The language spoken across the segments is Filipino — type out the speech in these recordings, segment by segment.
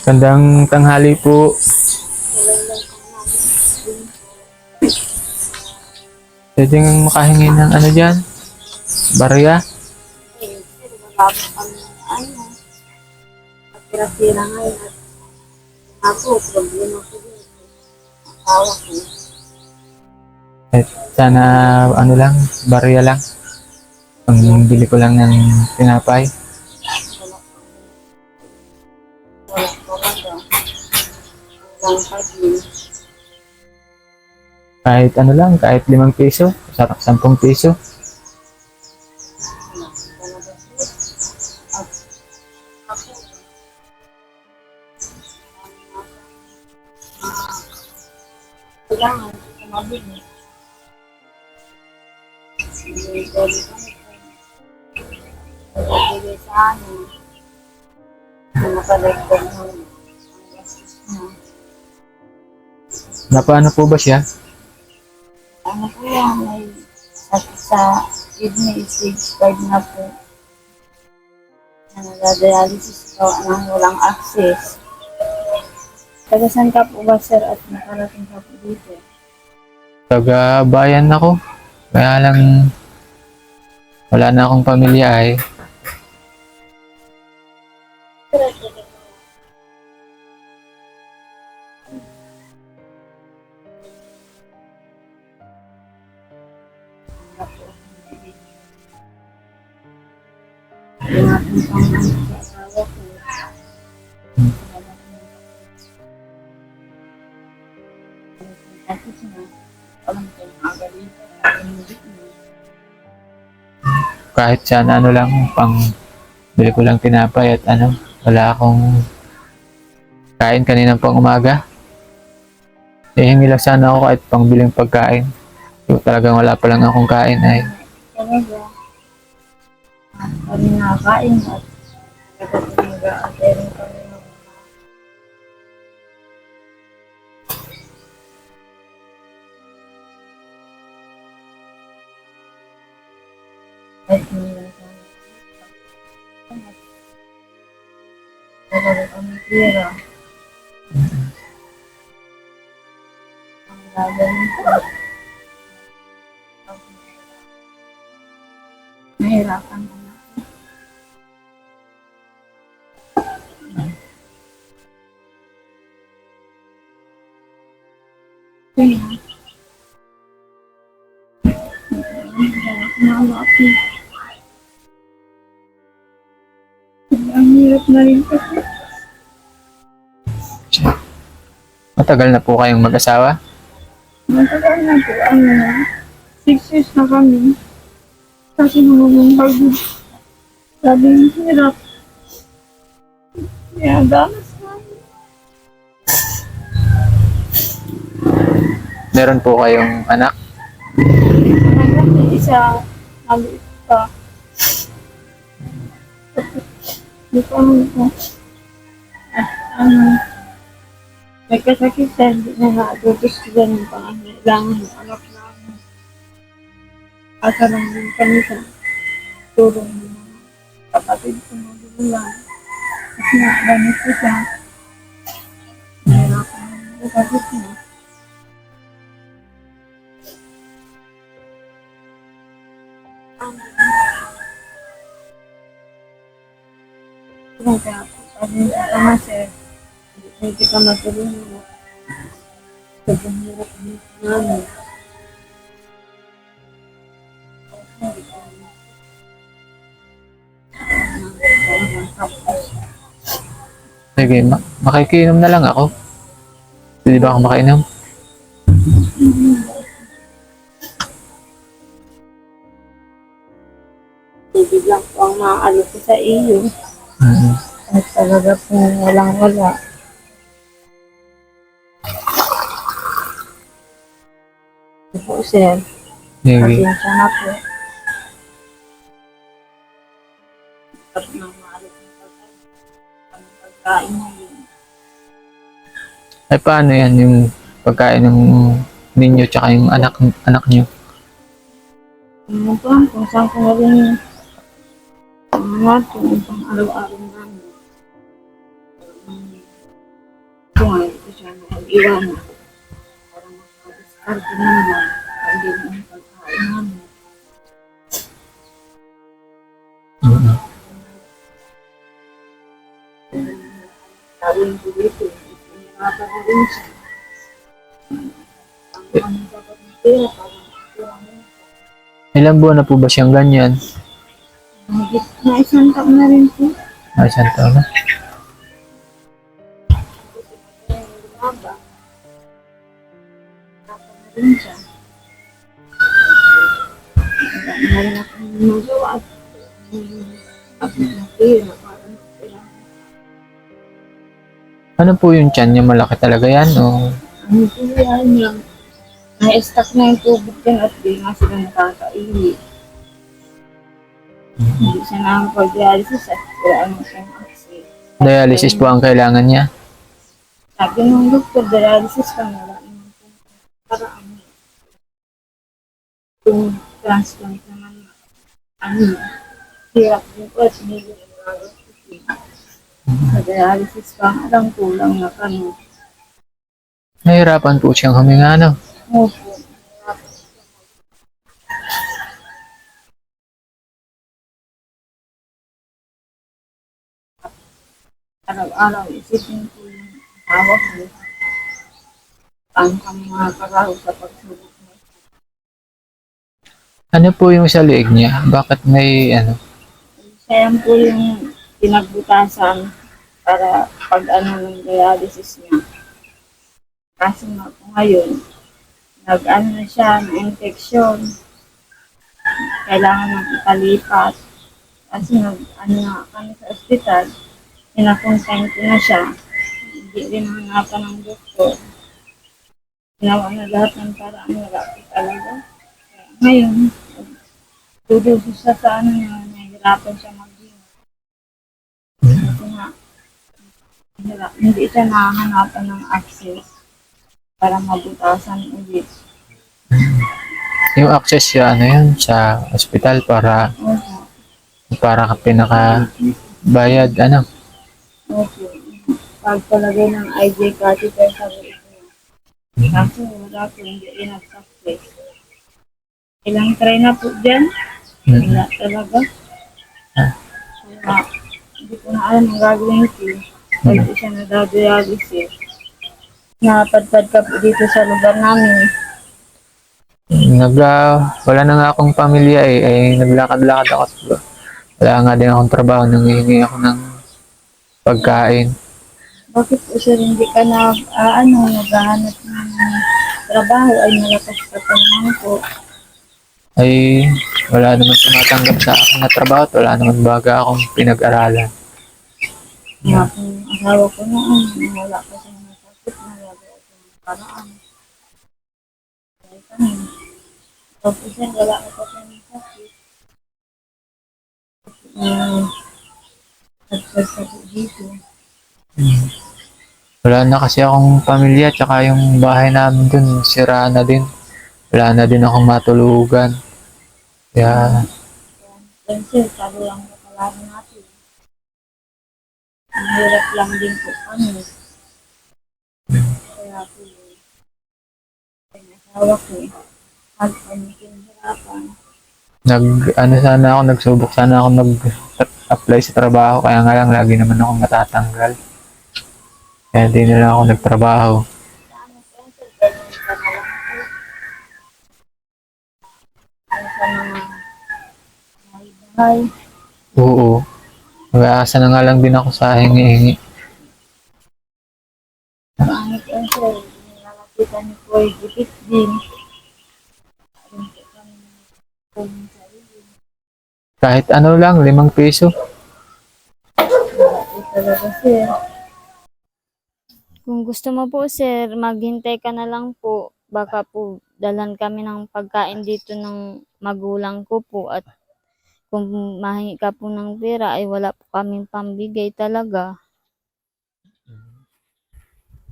Gandang tanghali po. Pwede nga makahingi ng ano dyan? Barya? Ano, pira-pira ngayon at ako, problema ko din. Asawa ko. Eh, sana ano lang, barya lang. Pangbili ko lang ng tinapay. Wala talaga. Walang pagin. Kahit ano lang, kahit 5 piso, 10 piso. Kailangan, kumabili. Hindi pwede kami. Pwede sa amin. Hindi nakalagdag ng gastos na. Napaano po ba siya? Ano po yan, may sakit sa kidney, stage 5 na po. Nagadialysis po nang walang access. Taga saan ka po ba, sir, at nakarating ka po dito? Taga bayan ako. Kaya lang wala na akong pamilya ay. Yung ating pang-anak sa asawa ko. Tapos na, alam ko yung agalitan. Hindi mo. Kahit sana ano lang, pang bili ko lang tinapay at ano, wala akong kain kaninang pang umaga. Hihingi lang sana ako kahit pang biling pagkain. So, talagang wala pa lang akong kain ay. Talaga. Kami nakakain at nag-aaterin kami ng kahit nila sa talaga kami tira. Ang gagawin ko. Nahirapan ko na. Kaya, nalaki. Ang hirap na rin kasi. Matagal na po kayong mag-asawa? Matagal na po, 6 years na kami. Kasi nung bago, sabi yung hirap. Kaya danas na. Meron po kayong anak? Hanggang isa, maliit pa. Hindi ko alam ko. At may kasakitan, hindi na na-adotos sila ng pangangailangan ng anak namin. Asa lang din kami sa tulong ng mga kapatid ko na lang. Kasi ganit ko siya. Nahirapan ng kapatid niya. Kung kaya po, sabi niya ka na, sir, hindi ka matulungan. Sobrang hirap dito namin. Sige, makikinom na lang ako. Pwede ba ako makainom? Ibig lang po ang maaalo ko sa iyo. Mm-hmm. At talaga po walang-wala. Ito po, sir. Sige. Pasensya na po. At nang maaalo ko ang pagkain mo yun. Ay paano yan yung pagkain ng ninyo tsaka yung anak niyo? Ano po, kung saan ko na rin ang mga ito, pang araw-araw namin. siya mag-iwan para makadiskarte naman. Hindi mo ang pagkain namin. Mm. Tawin ko dito, pinirapan na rin siya. Ang ano dapat na pera, parang kurang mo. Ilang buwan na po ba siyang ganyan? Mahigit na isang taon na rin po. Ay, isang taon na. Lumaba. Tapos na rin siya. Wala na rin akong magawa at abot na pera. Parang kailangan. Ano po yung tiyan niya? Malaki talaga yan? O Ano po yan lang. Na-stuck na yung tubig dyan at di nga sila nakakaili. Hindi siya nakakapag-dialysis at wala naman siyang access. dialysis po ang kailangan niya? Sabi ng doktor, dialysis ka na wala naman siyang paraan. Kung transplant naman, ano, hirap din po at hindi ko nagagawa. Sa dialysis pa, alam kulang na kano. Nahirapan po siyang huminga, no? Opo. Araw-araw, isipin ko yung asawa ko. Paano kami makakaraw sa pagsubok mo. Ano po yung sa liig niya? Bakit may ano? Kaya po yung pinagbutasan para pag ano ng dialysis niya. Kasi nga po ngayon, nag-ano na siya ng infection. Kailangan ng ipalipat. Kasi nag-ano na kami sa ospital, pinakonsign ko na siya. Hindi rin hanapan ng doktor. Ginawa na lahat ng paraan, wala ko talaga. Kaya ngayon, tuduso siya sa ano niya, nahihirapan siya mag-inom. Kasi nga, hindi siya nakahanapan ng access para mabutasan ulit. Yung access siya, ano yun, sa ospital Opo. para ka pinakabayad, ano? Opo. Pagpalagay ng IG catheter sa buhay niya. Kaso wala po, hindi rin nag-success. Ilang try na po dyan, wala talaga. Kaya hindi ko na alam ang gagawin ko. Pwede siya nadadialysis. Napadpad ka po dito sa lugar namin. Wala na nga akong pamilya naglakad-lakad ako. Wala nga din akong trabaho, nangihingi ako ng pagkain. Bakit po sir hindi ka naghahanap ng trabaho ay malakas ka pa naman po. Ay, wala naman tumatanggap sa akin na trabaho at wala naman baga akong pinag-aralan. Nga po yung asawa ko noon, wala pa siya nasakit na gagawa ko ng paraan. Kaya kami, tapos sir wala ka pa siya nasakit. Nagpag ka po dito. Wala na kasi akong pamilya, tsaka yung bahay namin dun, sira na din. Wala na din akong matulugan. Kaya, Yan sir, sabi lang na kalaban natin. Ang hirap lang din po kami. Kaya po, yung asawa ko, pag kami kinahirapan. nagsubok sana ako nag-apply sa trabaho, kaya nga lang lagi naman akong natatanggal. Kaya di na lang ako nagtrabaho. Ano po sir, ganun ka na lang po. Ano sa mga bahay-bahay. Oo. Nag-aasa na nga lang din ako sa hingi-hingi. Pangit yan sir, nilalapitan ni Koy Gipit din. Ayun po kami kung sarili. Kahit ano lang, 5 piso. Wala po talaga sir. Kung gusto mo po, sir, maghintay ka na lang po. Baka po dalan kami ng pagkain dito ng magulang ko po at kung mahingi ka po ng pera ay wala po kaming pambigay talaga.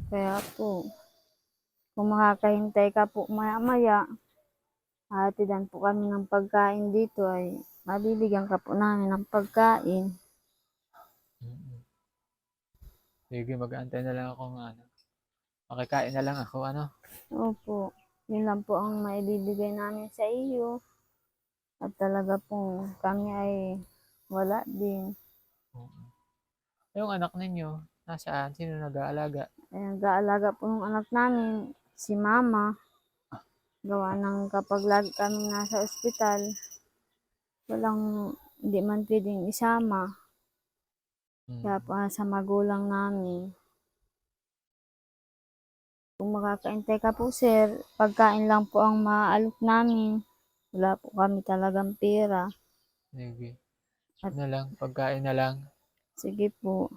Kaya po, kung makakahintay ka po maya-maya, hatidan po kami ng pagkain dito ay mabibigyan ka po namin ng pagkain. Sige, mag-aantay na lang ako ng ano. Makikain na lang ako, ano? Opo, yun lang po ang maibibigay namin sa iyo. At talaga pong kami ay wala din. Oo. Yung anak ninyo, nasaan? Sino nag-aalaga? Ay, nag-aalaga po ng anak namin, si mama. Gawa ng kapag lagi kami nasa ospital, walang, hindi man pwedeng isama. Kaya Hmm. po sa magulang namin. Kung makakaintay ka po, sir, pagkain lang po ang maaalok namin. Wala po kami talagang pera. Sige. At Ano lang, pagkain na lang. sige po,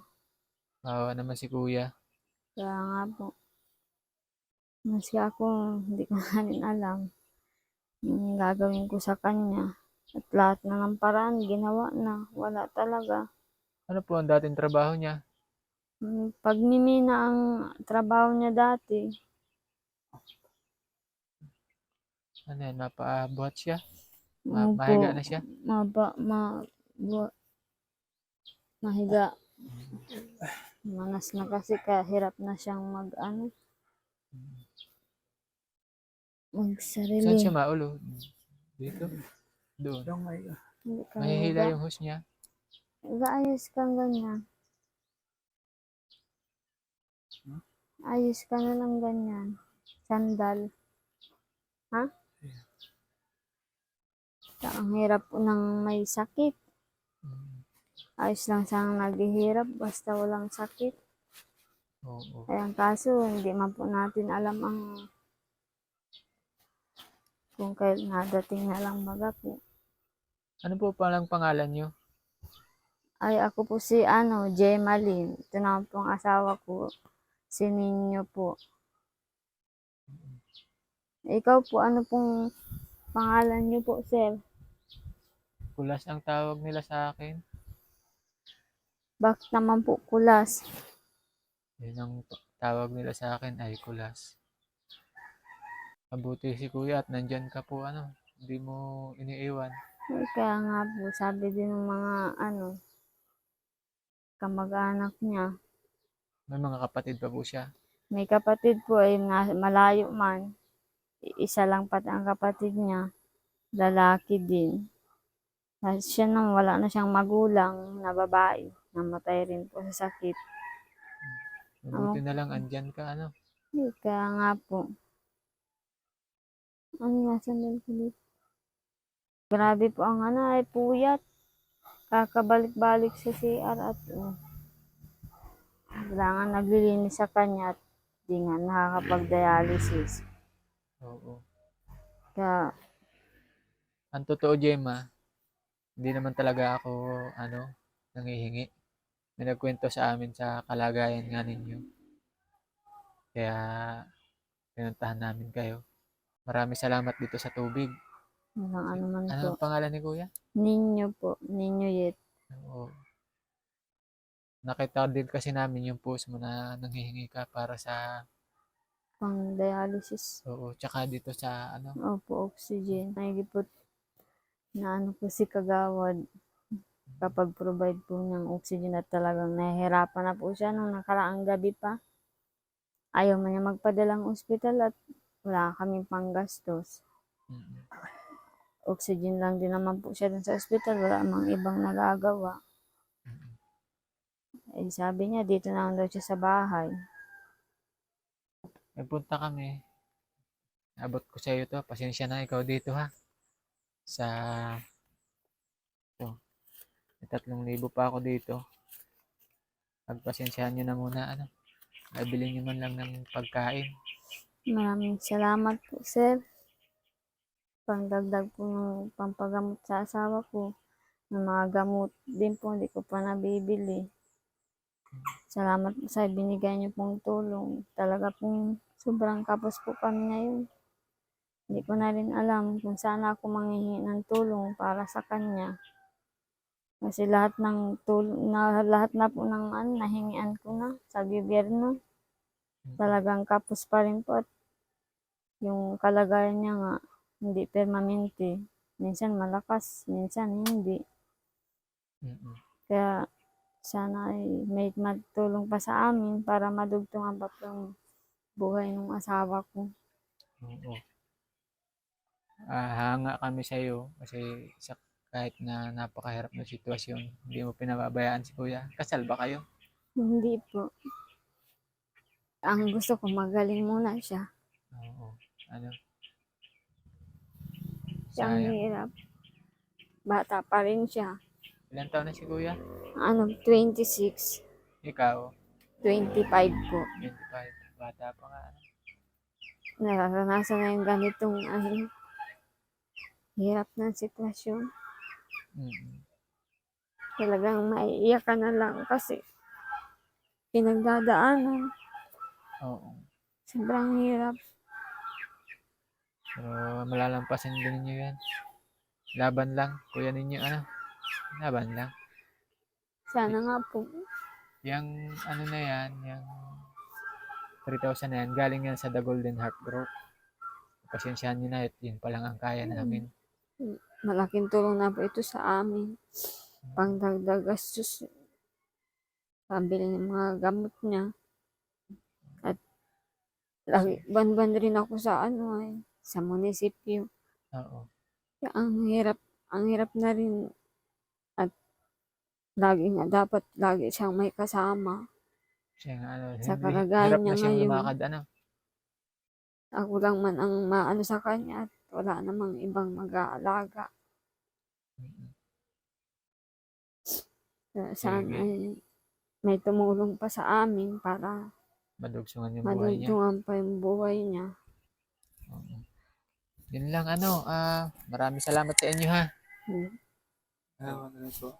Kawawa naman si kuya. kaya nga po. Maski ako, hindi ko na rin alam yung gagawin ko sa kanya. At lahat na ng paraan, ginawa na. Wala talaga. Ano po ang dating trabaho niya? Pagmimina ang trabaho niya dati. Ano yan, mapabuhat siya? Opo, Mahiga na siya? maba, ma, mahiga. Manas na kasi kahirap na siyang Saan magsarili. siya maulo? Dito? Doon. Hindi ka Mahihila higa. yung hose niya? Ayos kang ganyan. Ayos ka na lang ganyan. Sandal. Ha? Ang hirap po ng may sakit. Hmm. Ayos lang siyang naghihirap basta walang sakit. Oo. Kaya ang kaso, hindi man po natin alam ang kung kailan nadating na lang baga po. Ano po palang pangalan niyo? Ay, ako po si Gemaline. Ito naman po ang asawa ko. Si Ninyo po. Ikaw po, ano pong pangalan niyo po, sir? Kulas ang tawag nila sa akin. Bakit naman po kulas? Yun ang tawag nila sa akin ay kulas. Mabuti si kuya at nandyan ka po, ano. Hindi mo iniiwan. Ay, kaya nga po, sabi din ng mga kamag-anak niya. May mga kapatid pa po siya. May kapatid po ay malayo man. Isa lang pati ang kapatid niya. Lalaki din. At siya nang wala na siyang magulang na babae. Namatay rin po sa sakit. Mabuti na lang andyan ka, ano. Kaya nga po. Ano nga, sandal ko dito. Grabe po ang ay puyat. Kakabalik-balik sa CR at kailangan naglilinis sa kanya at di nga nakakapag-dialysis. Oo. Kaya, Ang totoo, Gemma, hindi naman talaga ako, ano, nangihingi. May nagkwento sa amin sa kalagayan nga ninyo. Kaya, pinuntahan namin kayo. Maraming salamat dito sa tubig. walang ano man Ano po. ang pangalan ni kuya? Ninyo po. Ninyo yet. Oo. Nakita din kasi namin yung post mo na nanghihingi ka para sa, Pang dialysis. oo, tsaka dito sa, ano, Opo, oxygen. Naigipot na po si Kagawad kapag provide po ng oxygen at talagang nahihirapan na po siya nung nakaraang gabi pa. Ayaw man niya magpadalang ospital at wala kaming panggastos. mm, Oxygen lang din naman po siya dun sa ospital. Wala mang ibang nagagawa. mm. Eh, sabi niya, dito na lang daw siya sa bahay. Nagpunta kami. Abot ko sa iyo to. Pasensya na ikaw dito, ha. Sa, to. May 3,000 pa ako dito. Pagpasensyahan nyo na muna, ano. Nabili nyo man lang ng pagkain. Maraming salamat po, sir. Pangdagdag po ng pampagamot sa asawa ko. Ng mga gamot din po, hindi ko pa nabibili. Salamat po sa binigay niyo pong tulong. Talaga pong sobrang kapos po kami ngayon. Hindi ko na rin alam kung saan ako manghihingi ng tulong para sa kanya. Kasi lahat na po ng nahingian ko na sa gobyerno. Talagang kapos pa rin po at yung kalagayan niya nga hindi permanente. Minsan malakas, minsan hindi. Mm-mm. Kaya sana ay may matulong pa sa amin para madugtungan pa po yung buhay ng asawa ko. Oo. Hanga kami sa iyo kasi kahit na napakahirap na sitwasyon, hindi mo pinababayaan si Kuya. Kasal ba kayo? Hindi po. Ang gusto ko, magaling muna siya. Oo. Ano? Ang Sayang. hirap. Bata pa rin siya. Ilan taon na si Kuya? 26, Ikaw? 25 po. 25. Bata pa nga. Nararanasan na yung ganitong hirap ng sitwasyon. Mm. Talagang maiiyak ka na lang kasi pinagdadaanan. Oo. Sobrang hirap. Pero malalampasan din ninyo yan. Laban lang. Kuya ninyo, ano? Laban lang. Sana nga po. Yung ano na yan, yung 3,000 na yan, galing yan sa The Golden Heart Group. Pasensyahan nyo na, yun pa lang ang kaya namin. Malaking tulong na po ito sa amin. Pangdagdag gastos. Pambili ng mga gamot niya. At lagi, ban-ban rin ako sa sa munisipyo. Oo. Ang hirap na rin. At lagi nga, dapat lagi siyang may kasama. Siya nga, ano, Sa hindi, kalagayan hirap niya na siyang ngayon. lumakad, ano. Ako lang man ang maano sa kanya at wala namang ibang mag-aalaga. Sana Sige. ay may tumulong pa sa amin para Madugsungan yung buhay niya. madugtungan pa yung buhay niya. Oo. Yun lang, ano, maraming salamat sa inyo, ha. Hmm. Ano po?